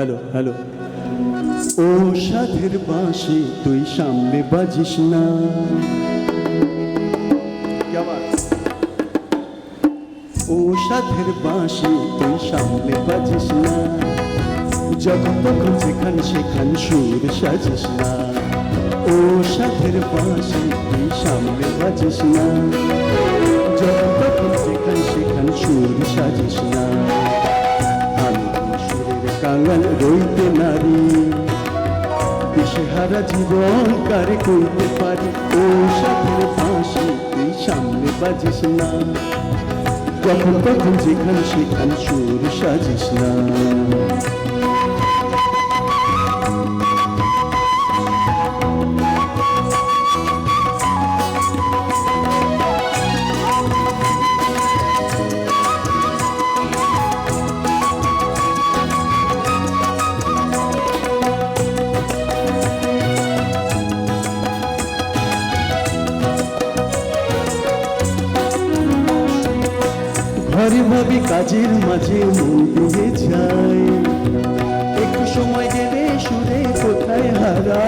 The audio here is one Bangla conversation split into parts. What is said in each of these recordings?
Hello hello. ও সাধের বাঁশি তুই সামনে বাজিস না। ও সাধের বাঁশি তুই সামনে বাজিস না, যখন তখন যেখান সেখান সুর সাজিস না। ও সাধের বাঁশি তুই সামনে বাজিস না, যখন তখন যেখান সেখান সুর সাজিস না। আমি সুরের কাঙাল রইতে নারী, দিশেহারা জীবন কারে কইতে পারি। ও সাধের বাঁশি তুই সামনে বাজিস না, যখন তখন যেখান সেখান সুর সাজিস না। ঘরে ভাবি কাজের মাঝে মন দিয়ে যায়, একটু সময় গেলে সুরে কোথায় হারা।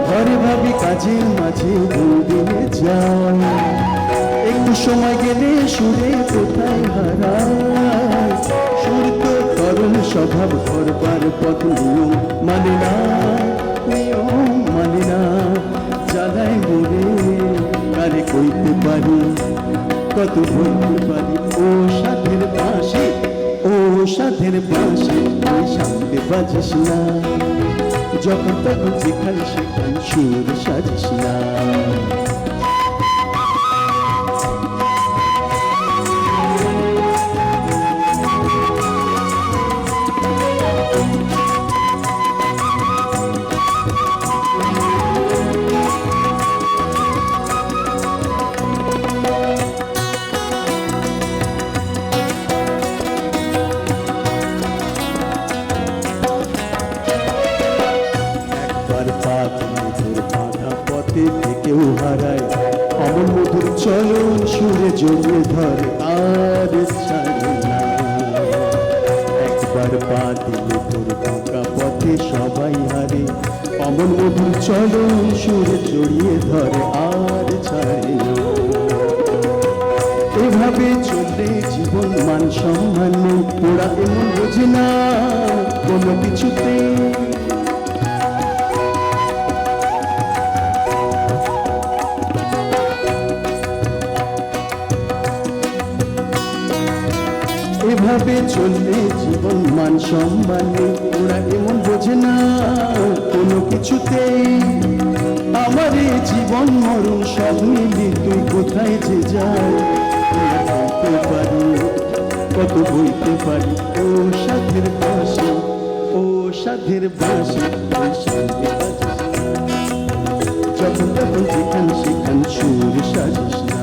ঘরে ভাবি কাজের মাঝে মন দিয়ে যায়, একটু সময় গেলে সুরে কোথায় হারা। সুর তো তরল স্বভাব, করবার পথ নিয়ম মানে না, নিয়ম মানে না। জ্বালায় মরে কারে কইতে পারি, কত বলতে পারি। ও সাধের বাঁশি, ও সাধের বাঁশি তুই সামনে বাজিস না, যখন তখন যেখান সেখান সুর সাজিস না। কেউ হারায় অমন মধুর চলন সুরে জড়িয়ে ধরে আর ছাড়ে না। একবার পা দিলে তোর ফাঁকা পথে সবাই হারে, অমন মধুর চলন সুরে জড়িয়ে ধরে আর ছাড়ে না। এভাবে চললে জীবন মান সম্মান নেই, ওরা এমন বোঝে না কোনো কিছুতে। এভাবে চললে জীবন মান সম্মান নেই, ওরা এমন বোঝে না কোনো কিছুতেই। আমার এই জীবন মরণ সব মিলি তুই কোথায় যে যাই, বলতে পারি কত বইতে পারি। ও সাধের বাঁশি, ও সাধের বাঁশি তুই সামনে বাজিস না, যখন তখন যেখান সেখান সুর সাজিস না।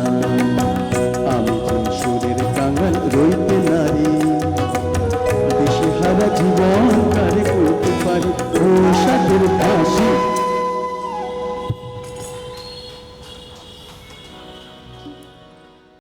আমি যে সুরের কাঙাল রইতে